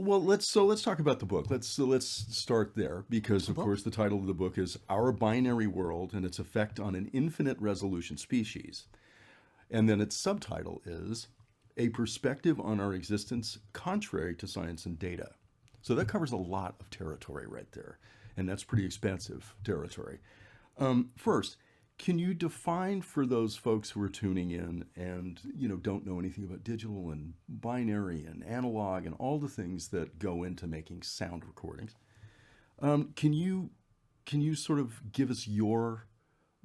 Well, let's talk about the book. Let's start there because, of course, the title of the book is "Our Binary World and Its Effect on an Infinite Resolution Species," and then its subtitle is "A Perspective on Our Existence Contrary to Science and Data." So that covers a lot of territory right there, and that's pretty expansive territory. First, can you define for those folks who are tuning in and don't know anything about digital and binary and analog and all the things that go into making sound recordings? Can you sort of give us your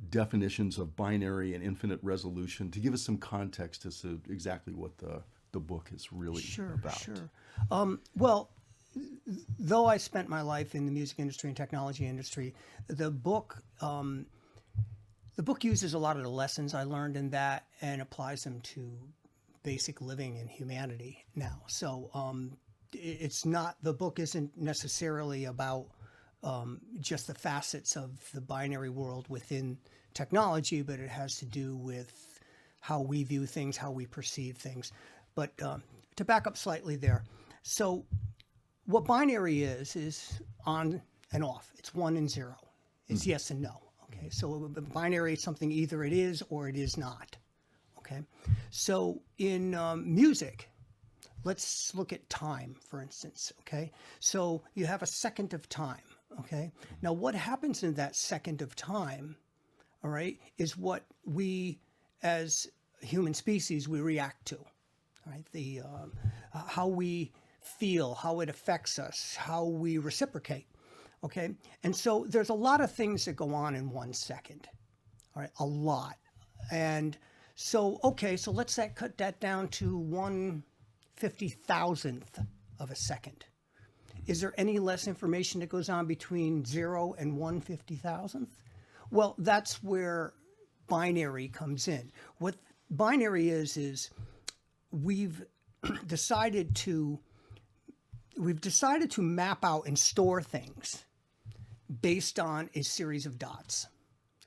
definitions of binary and infinite resolution to give us some context as to exactly what the book is really about? Sure. Well, though I spent my life in the music industry and technology industry, the book uses a lot of the lessons I learned in that and applies them to basic living and humanity now. So the book isn't necessarily about just the facets of the binary world within technology, but it has to do with how we view things, how we perceive things. But to back up slightly there, so what binary is on and off. It's 1 and 0. It's yes and no. Okay, so binary is something either it is or it is not. Okay, so in music, let's look at time, for instance. Okay, so you have a second of time. Okay, now what happens in that second of time, all right, is what we as human species we react to. All right, the how we feel, how it affects us, how we reciprocate. Okay, and so there's a lot of things that go on in 1 second. All right, a lot. And so, so let's cut that down to 1/50,000th of a second. Is there any less information that goes on between 0 and 1/50,000th? Well, that's where binary comes in. What binary is we've decided to map out and store things based on a series of dots.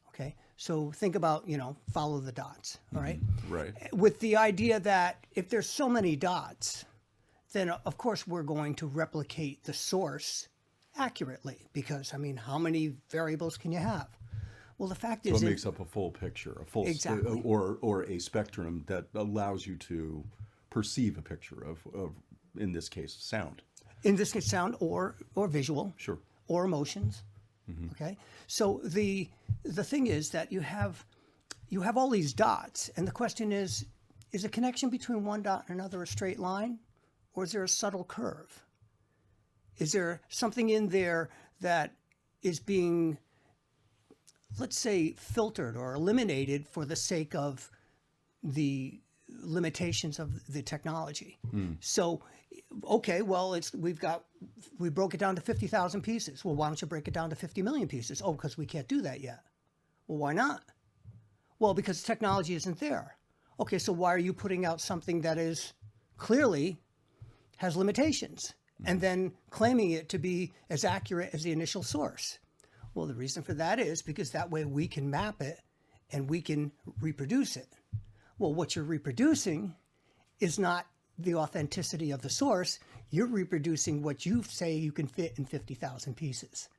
Okay, so think about follow the dots. All right, right. With the idea that if there's so many dots, then of course we're going to replicate the source accurately because how many variables can you have? Well, the fact is, it makes up a full picture, exactly, or a spectrum that allows you to perceive a picture of in this case sound. In this case, sound or visual, sure, or emotions. Mm-hmm. Okay, so the thing is that you have all these dots, and the question is a connection between one dot and another a straight line, or is there a subtle curve? Is there something in there that is being, let's say, filtered or eliminated for the sake of the limitations of the technology? So, okay, well, we broke it down to 50,000 pieces. Well, why don't you break it down to 50 million pieces? Oh, because we can't do that yet. Well, why not? Well, because technology isn't there. Okay, so why are you putting out something that is clearly has limitations and then claiming it to be as accurate as the initial source? Well, the reason for that is because that way we can map it and we can reproduce it. Well, what you're reproducing is not the authenticity of the source. You're reproducing what you say you can fit in 50,000 pieces.